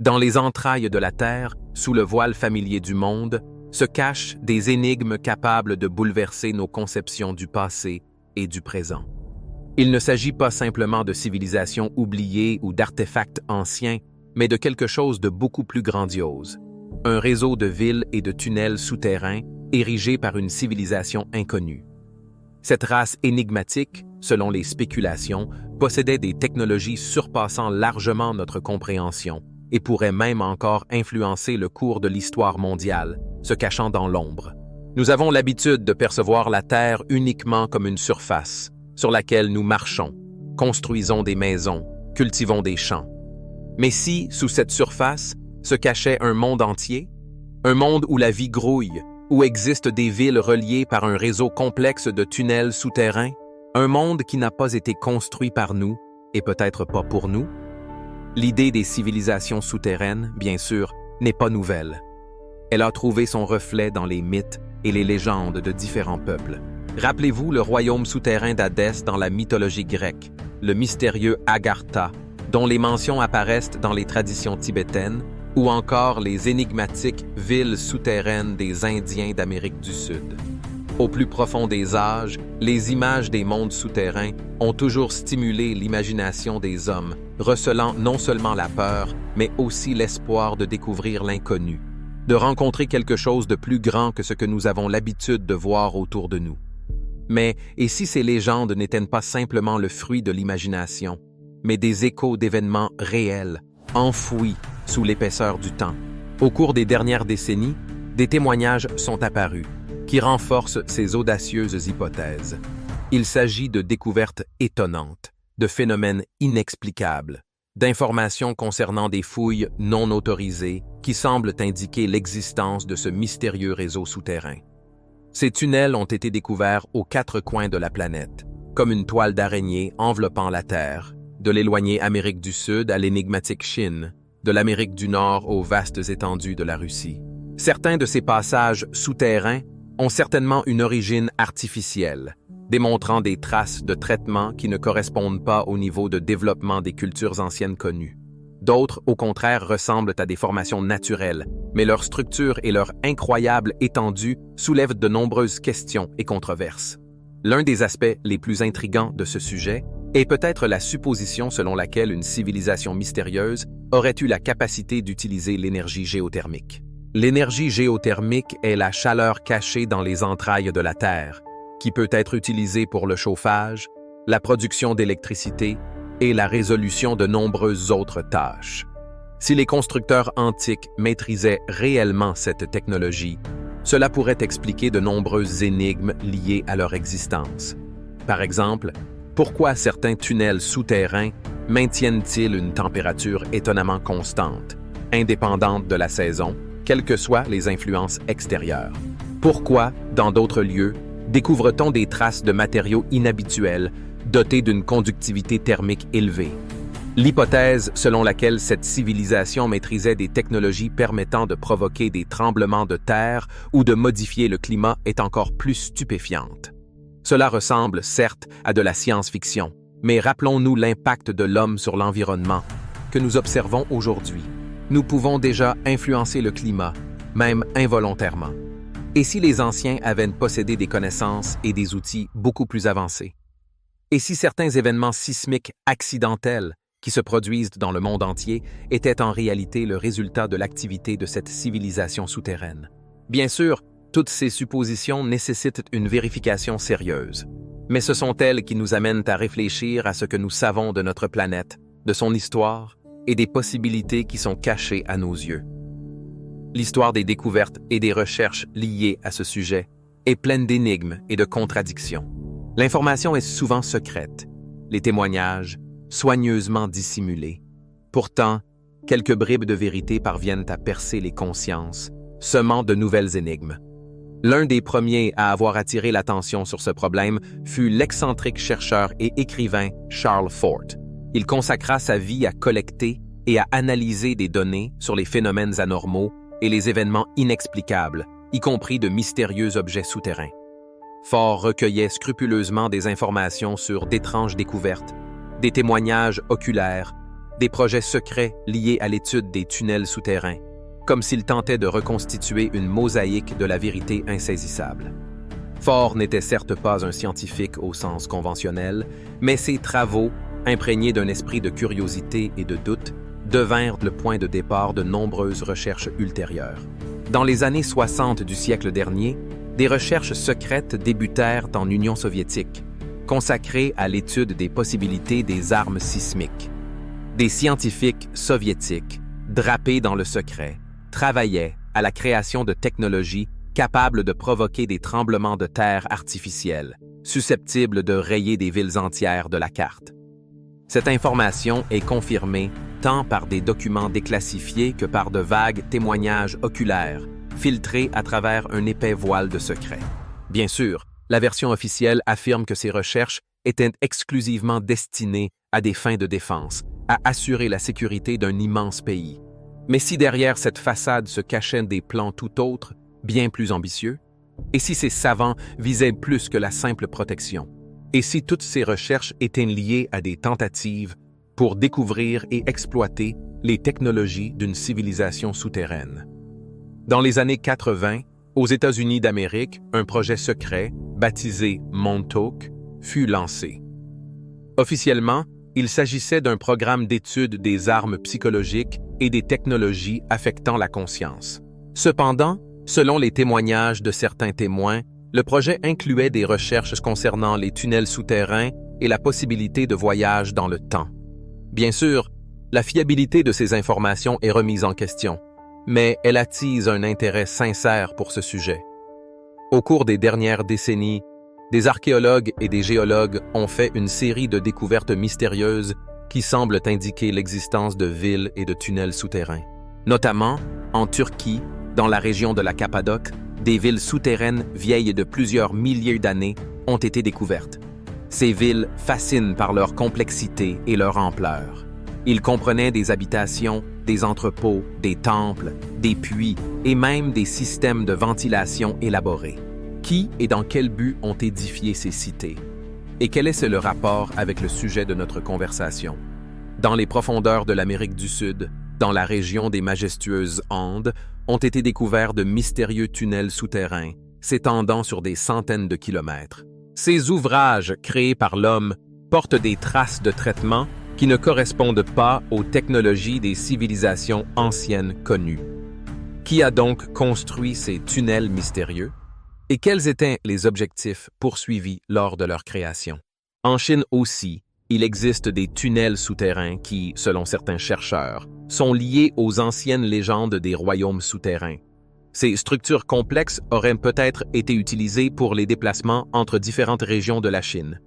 Dans les entrailles de la Terre, sous le voile familier du monde, se cachent des énigmes capables de bouleverser nos conceptions du passé et du présent. Il ne s'agit pas simplement de civilisations oubliées ou d'artefacts anciens, mais de quelque chose de beaucoup plus grandiose. Un réseau de villes et de tunnels souterrains érigés par une civilisation inconnue. Cette race énigmatique, selon les spéculations, possédait des technologies surpassant largement notre compréhension et pourrait même encore influencer le cours de l'histoire mondiale, se cachant dans l'ombre. Nous avons l'habitude de percevoir la Terre uniquement comme une surface sur laquelle nous marchons, construisons des maisons, cultivons des champs. Mais si, sous cette surface, se cachait un monde entier, un monde où la vie grouille, où existent des villes reliées par un réseau complexe de tunnels souterrains, un monde qui n'a pas été construit par nous et peut-être pas pour nous? L'idée des civilisations souterraines, bien sûr, n'est pas nouvelle. Elle a trouvé son reflet dans les mythes et les légendes de différents peuples. Rappelez-vous le royaume souterrain d'Hadès dans la mythologie grecque, le mystérieux Agartha, dont les mentions apparaissent dans les traditions tibétaines, ou encore les énigmatiques villes souterraines des Indiens d'Amérique du Sud. Au plus profond des âges, les images des mondes souterrains ont toujours stimulé l'imagination des hommes, recelant non seulement la peur, mais aussi l'espoir de découvrir l'inconnu, de rencontrer quelque chose de plus grand que ce que nous avons l'habitude de voir autour de nous. Mais, et si ces légendes n'étaient pas simplement le fruit de l'imagination, mais des échos d'événements réels, enfouis sous l'épaisseur du temps? Au cours des dernières décennies, des témoignages sont apparus qui renforcent ces audacieuses hypothèses. Il s'agit de découvertes étonnantes, de phénomènes inexplicables, d'informations concernant des fouilles non autorisées qui semblent indiquer l'existence de ce mystérieux réseau souterrain. Ces tunnels ont été découverts aux quatre coins de la planète, comme une toile d'araignée enveloppant la Terre, de l'éloignée Amérique du Sud à l'énigmatique Chine, de l'Amérique du Nord aux vastes étendues de la Russie. Certains de ces passages souterrains ont certainement une origine artificielle, démontrant des traces de traitement qui ne correspondent pas au niveau de développement des cultures anciennes connues. D'autres, au contraire, ressemblent à des formations naturelles, mais leur structure et leur incroyable étendue soulèvent de nombreuses questions et controverses. L'un des aspects les plus intrigants de ce sujet est peut-être la supposition selon laquelle une civilisation mystérieuse aurait eu la capacité d'utiliser l'énergie géothermique. L'énergie géothermique est la chaleur cachée dans les entrailles de la Terre, qui peut être utilisée pour le chauffage, la production d'électricité et la résolution de nombreuses autres tâches. Si les constructeurs antiques maîtrisaient réellement cette technologie, cela pourrait expliquer de nombreuses énigmes liées à leur existence. Par exemple, pourquoi certains tunnels souterrains maintiennent-ils une température étonnamment constante, indépendante de la saison, quelles que soient les influences extérieures? Pourquoi, dans d'autres lieux, découvre-t-on des traces de matériaux inhabituels dotés d'une conductivité thermique élevée? L'hypothèse selon laquelle cette civilisation maîtrisait des technologies permettant de provoquer des tremblements de terre ou de modifier le climat est encore plus stupéfiante. Cela ressemble, certes, à de la science-fiction, mais rappelons-nous l'impact de l'homme sur l'environnement que nous observons aujourd'hui. Nous pouvons déjà influencer le climat, même involontairement. Et si les anciens avaient possédé des connaissances et des outils beaucoup plus avancés? Et si certains événements sismiques accidentels qui se produisent dans le monde entier étaient en réalité le résultat de l'activité de cette civilisation souterraine? Bien sûr, toutes ces suppositions nécessitent une vérification sérieuse. Mais ce sont elles qui nous amènent à réfléchir à ce que nous savons de notre planète, de son histoire et des possibilités qui sont cachées à nos yeux. L'histoire des découvertes et des recherches liées à ce sujet est pleine d'énigmes et de contradictions. L'information est souvent secrète, les témoignages soigneusement dissimulés. Pourtant, quelques bribes de vérité parviennent à percer les consciences, semant de nouvelles énigmes. L'un des premiers à avoir attiré l'attention sur ce problème fut l'excentrique chercheur et écrivain Charles Fort. Il consacra sa vie à collecter et à analyser des données sur les phénomènes anormaux et les événements inexplicables, y compris de mystérieux objets souterrains. Fort recueillait scrupuleusement des informations sur d'étranges découvertes, des témoignages oculaires des projets secrets liés à l'étude des tunnels souterrains, comme s'ils tentaient de reconstituer une mosaïque de la vérité insaisissable. Faure n'était certes pas un scientifique au sens conventionnel, mais ses travaux, imprégnés d'un esprit de curiosité et de doute, devinrent le point de départ de nombreuses recherches ultérieures. Dans les années 60 du siècle dernier, des recherches secrètes débutèrent en Union soviétique, consacrées à l'étude des possibilités des armes sismiques. Des scientifiques soviétiques, drapés dans le secret, travaillaient à la création de technologies capables de provoquer des tremblements de terre artificiels, susceptibles de rayer des villes entières de la carte. Cette information est confirmée tant par des documents déclassifiés que par de vagues témoignages oculaires, filtrés à travers un épais voile de secret. Bien sûr, la version officielle affirme que ces recherches étaient exclusivement destinées à des fins de défense, à assurer la sécurité d'un immense pays. Mais si derrière cette façade se cachaient des plans tout autres, bien plus ambitieux, et si ces savants visaient plus que la simple protection, et si toutes ces recherches étaient liées à des tentatives pour découvrir et exploiter les technologies d'une civilisation souterraine. Dans les années 80, aux États-Unis d'Amérique, un projet secret, baptisé Montauk, fut lancé. Officiellement, il s'agissait d'un programme d'étude des armes psychologiques et des technologies affectant la conscience. Cependant, selon les témoignages de certains témoins, le projet incluait des recherches concernant les tunnels souterrains et la possibilité de voyage dans le temps. Bien sûr, la fiabilité de ces informations est remise en question, mais elle attise un intérêt sincère pour ce sujet. Au cours des dernières décennies, des archéologues et des géologues ont fait une série de découvertes mystérieuses qui semblent indiquer l'existence de villes et de tunnels souterrains. Notamment, en Turquie, dans la région de la Cappadoce, des villes souterraines vieilles de plusieurs milliers d'années ont été découvertes. Ces villes fascinent par leur complexité et leur ampleur. Ils comprenaient des habitations, des entrepôts, des temples, des puits et même des systèmes de ventilation élaborés. Qui et dans quel but ont édifié ces cités? Et quel est le rapport avec le sujet de notre conversation? Dans les profondeurs de l'Amérique du Sud, dans la région des majestueuses Andes, ont été découverts de mystérieux tunnels souterrains, s'étendant sur des centaines de kilomètres. Ces ouvrages, créés par l'homme, portent des traces de traitement qui ne correspondent pas aux technologies des civilisations anciennes connues. Qui a donc construit ces tunnels mystérieux? Et quels étaient les objectifs poursuivis lors de leur création? En Chine aussi, il existe des tunnels souterrains qui, selon certains chercheurs, sont liés aux anciennes légendes des royaumes souterrains. Ces structures complexes auraient peut-être été utilisées pour les déplacements entre différentes régions de la Chine.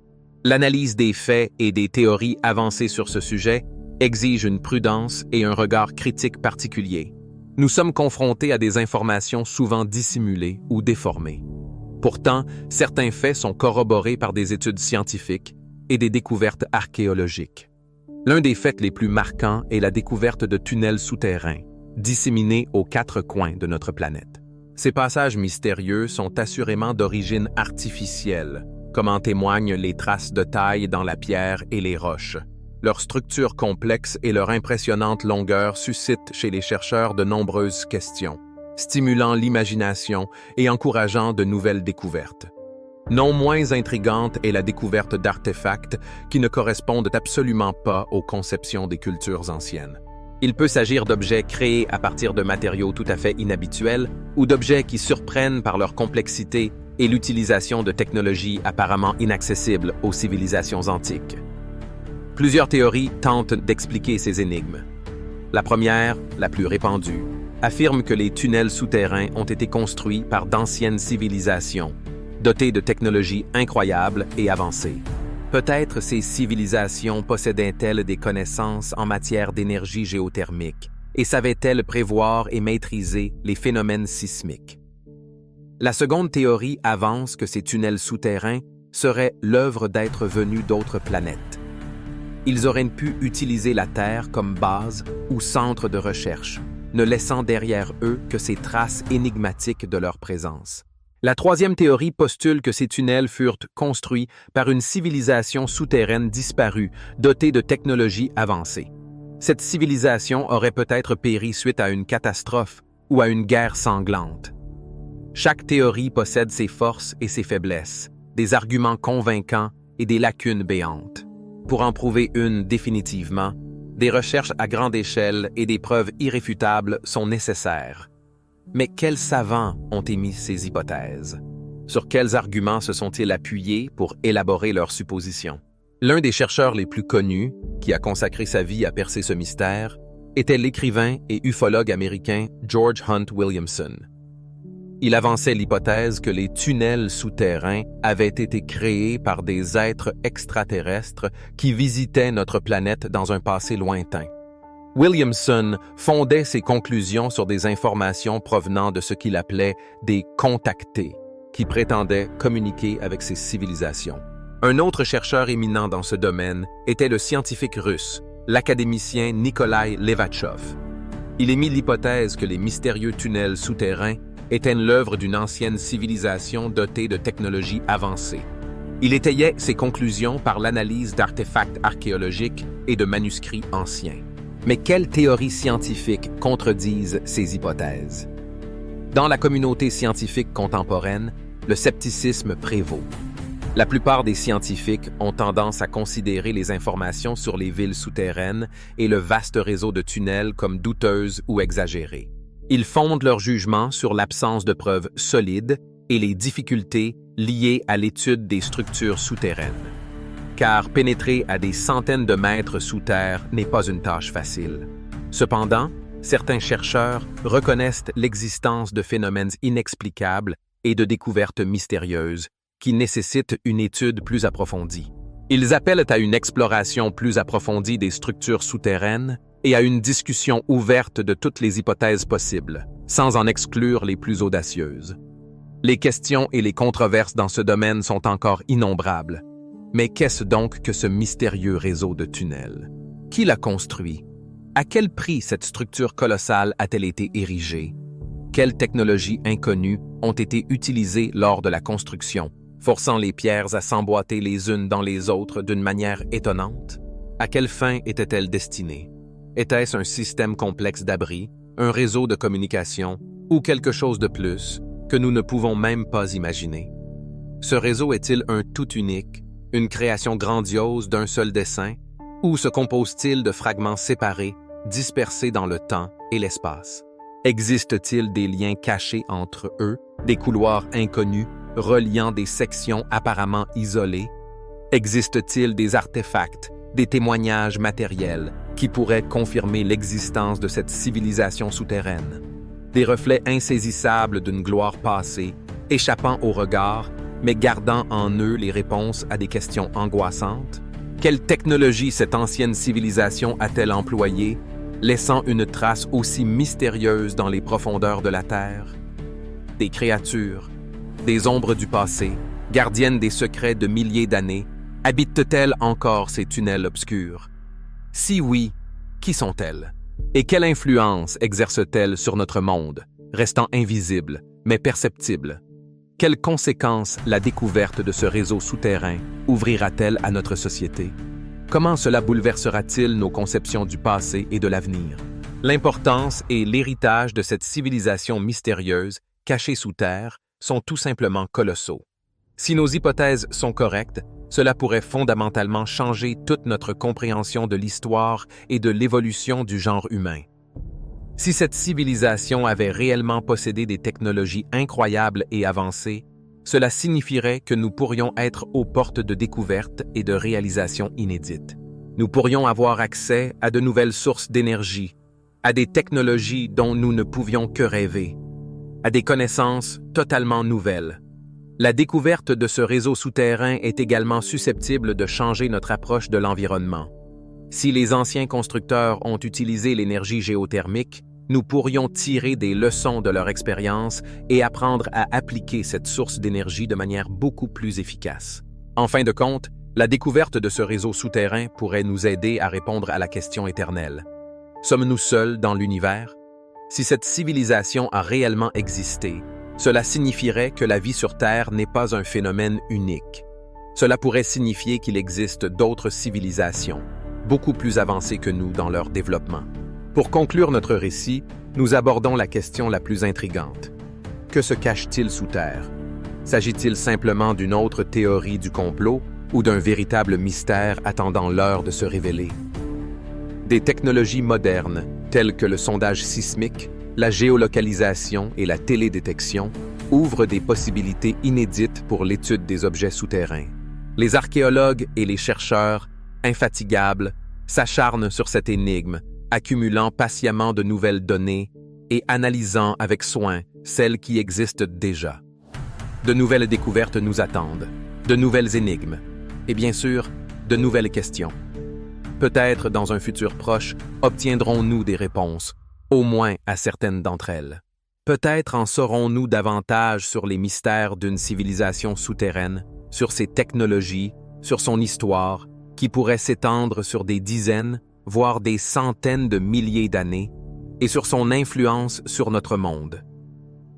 L'analyse des faits et des théories avancées sur ce sujet exige une prudence et un regard critique particulier. Nous sommes confrontés à des informations souvent dissimulées ou déformées. Pourtant, certains faits sont corroborés par des études scientifiques et des découvertes archéologiques. L'un des faits les plus marquants est la découverte de tunnels souterrains, disséminés aux quatre coins de notre planète. Ces passages mystérieux sont assurément d'origine artificielle, comme en témoignent les traces de taille dans la pierre et les roches. Leur structure complexe et leur impressionnante longueur suscitent chez les chercheurs de nombreuses questions, stimulant l'imagination et encourageant de nouvelles découvertes. Non moins intrigante est la découverte d'artefacts qui ne correspondent absolument pas aux conceptions des cultures anciennes. Il peut s'agir d'objets créés à partir de matériaux tout à fait inhabituels ou d'objets qui surprennent par leur complexité et l'utilisation de technologies apparemment inaccessibles aux civilisations antiques. Plusieurs théories tentent d'expliquer ces énigmes. La première, la plus répandue, affirme que les tunnels souterrains ont été construits par d'anciennes civilisations, dotées de technologies incroyables et avancées. Peut-être ces civilisations possédaient-elles des connaissances en matière d'énergie géothermique et savaient-elles prévoir et maîtriser les phénomènes sismiques. La seconde théorie avance que ces tunnels souterrains seraient l'œuvre d'êtres venus d'autres planètes. Ils auraient pu utiliser la Terre comme base ou centre de recherche, ne laissant derrière eux que ces traces énigmatiques de leur présence. La troisième théorie postule que ces tunnels furent construits par une civilisation souterraine disparue, dotée de technologies avancées. Cette civilisation aurait peut-être péri suite à une catastrophe ou à une guerre sanglante. Chaque théorie possède ses forces et ses faiblesses, des arguments convaincants et des lacunes béantes. Pour en prouver une définitivement, des recherches à grande échelle et des preuves irréfutables sont nécessaires. Mais quels savants ont émis ces hypothèses? Sur quels arguments se sont-ils appuyés pour élaborer leurs suppositions? L'un des chercheurs les plus connus, qui a consacré sa vie à percer ce mystère, était l'écrivain et ufologue américain George Hunt Williamson. Il avançait l'hypothèse que les tunnels souterrains avaient été créés par des êtres extraterrestres qui visitaient notre planète dans un passé lointain. Williamson fondait ses conclusions sur des informations provenant de ce qu'il appelait des contactés, qui prétendaient communiquer avec ces civilisations. Un autre chercheur éminent dans ce domaine était le scientifique russe, l'académicien Nikolai Levatchov. Il émit l'hypothèse que les mystérieux tunnels souterrains étaient l'œuvre d'une ancienne civilisation dotée de technologies avancées. Il étayait ses conclusions par l'analyse d'artefacts archéologiques et de manuscrits anciens. Mais quelles théories scientifiques contredisent ces hypothèses? Dans la communauté scientifique contemporaine, le scepticisme prévaut. La plupart des scientifiques ont tendance à considérer les informations sur les villes souterraines et le vaste réseau de tunnels comme douteuses ou exagérées. Ils fondent leur jugement sur l'absence de preuves solides et les difficultés liées à l'étude des structures souterraines. Car pénétrer à des centaines de mètres sous terre n'est pas une tâche facile. Cependant, certains chercheurs reconnaissent l'existence de phénomènes inexplicables et de découvertes mystérieuses qui nécessitent une étude plus approfondie. Ils appellent à une exploration plus approfondie des structures souterraines et à une discussion ouverte de toutes les hypothèses possibles, sans en exclure les plus audacieuses. Les questions et les controverses dans ce domaine sont encore innombrables. Mais qu'est-ce donc que ce mystérieux réseau de tunnels? Qui l'a construit? À quel prix cette structure colossale a-t-elle été érigée? Quelles technologies inconnues ont été utilisées lors de la construction, forçant les pierres à s'emboîter les unes dans les autres d'une manière étonnante? À quelle fin était-elle destinée? Était-ce un système complexe d'abri, un réseau de communication ou quelque chose de plus que nous ne pouvons même pas imaginer? Ce réseau est-il un tout unique, une création grandiose d'un seul dessin, ou se compose-t-il de fragments séparés, dispersés dans le temps et l'espace? Existe-t-il des liens cachés entre eux, des couloirs inconnus, reliant des sections apparemment isolées? Existe-t-il des artefacts, des témoignages matériels qui pourraient confirmer l'existence de cette civilisation souterraine? Des reflets insaisissables d'une gloire passée, échappant au regard, mais gardant en eux les réponses à des questions angoissantes? Quelle technologie cette ancienne civilisation a-t-elle employée, laissant une trace aussi mystérieuse dans les profondeurs de la Terre? Des créatures, des ombres du passé, gardiennes des secrets de milliers d'années, habitent-elles encore ces tunnels obscurs? Si oui, qui sont-elles? Et quelle influence exercent-elles sur notre monde, restant invisibles, mais perceptibles? Quelles conséquences la découverte de ce réseau souterrain ouvrira-t-elle à notre société? Comment cela bouleversera-t-il nos conceptions du passé et de l'avenir? L'importance et l'héritage de cette civilisation mystérieuse, cachée sous terre, sont tout simplement colossaux. Si nos hypothèses sont correctes, cela pourrait fondamentalement changer toute notre compréhension de l'histoire et de l'évolution du genre humain. Si cette civilisation avait réellement possédé des technologies incroyables et avancées, cela signifierait que nous pourrions être aux portes de découvertes et de réalisations inédites. Nous pourrions avoir accès à de nouvelles sources d'énergie, à des technologies dont nous ne pouvions que rêver, à des connaissances totalement nouvelles. La découverte de ce réseau souterrain est également susceptible de changer notre approche de l'environnement. Si les anciens constructeurs ont utilisé l'énergie géothermique, nous pourrions tirer des leçons de leur expérience et apprendre à appliquer cette source d'énergie de manière beaucoup plus efficace. En fin de compte, la découverte de ce réseau souterrain pourrait nous aider à répondre à la question éternelle. Sommes-nous seuls dans l'univers? Si cette civilisation a réellement existé, cela signifierait que la vie sur Terre n'est pas un phénomène unique. Cela pourrait signifier qu'il existe d'autres civilisations, beaucoup plus avancés que nous dans leur développement. Pour conclure notre récit, nous abordons la question la plus intrigante. Que se cache-t-il sous terre? S'agit-il simplement d'une autre théorie du complot ou d'un véritable mystère attendant l'heure de se révéler? Des technologies modernes, telles que le sondage sismique, la géolocalisation et la télédétection, ouvrent des possibilités inédites pour l'étude des objets souterrains. Les archéologues et les chercheurs, infatigables, s'acharnent sur cette énigme, accumulant patiemment de nouvelles données et analysant avec soin celles qui existent déjà. De nouvelles découvertes nous attendent, de nouvelles énigmes, et bien sûr, de nouvelles questions. Peut-être dans un futur proche, obtiendrons-nous des réponses, au moins à certaines d'entre elles. Peut-être en saurons-nous davantage sur les mystères d'une civilisation souterraine, sur ses technologies, sur son histoire, qui pourrait s'étendre sur des dizaines, voire des centaines de milliers d'années, et sur son influence sur notre monde.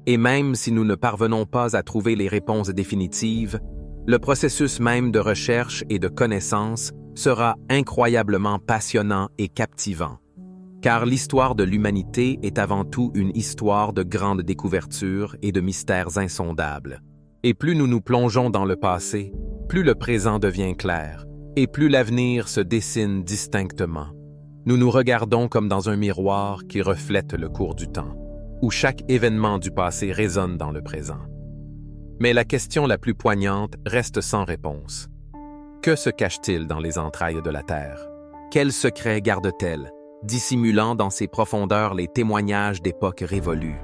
Et même si nous ne parvenons pas à trouver les réponses définitives, le processus même de recherche et de connaissance sera incroyablement passionnant et captivant. Car l'histoire de l'humanité est avant tout une histoire de grandes découvertures et de mystères insondables. Et plus nous nous plongeons dans le passé, plus le présent devient clair, et plus l'avenir se dessine distinctement. Nous nous regardons comme dans un miroir qui reflète le cours du temps, où chaque événement du passé résonne dans le présent. Mais la question la plus poignante reste sans réponse. Que se cache-t-il dans les entrailles de la Terre? Quels secrets garde-t-elle, dissimulant dans ses profondeurs les témoignages d'époques révolues?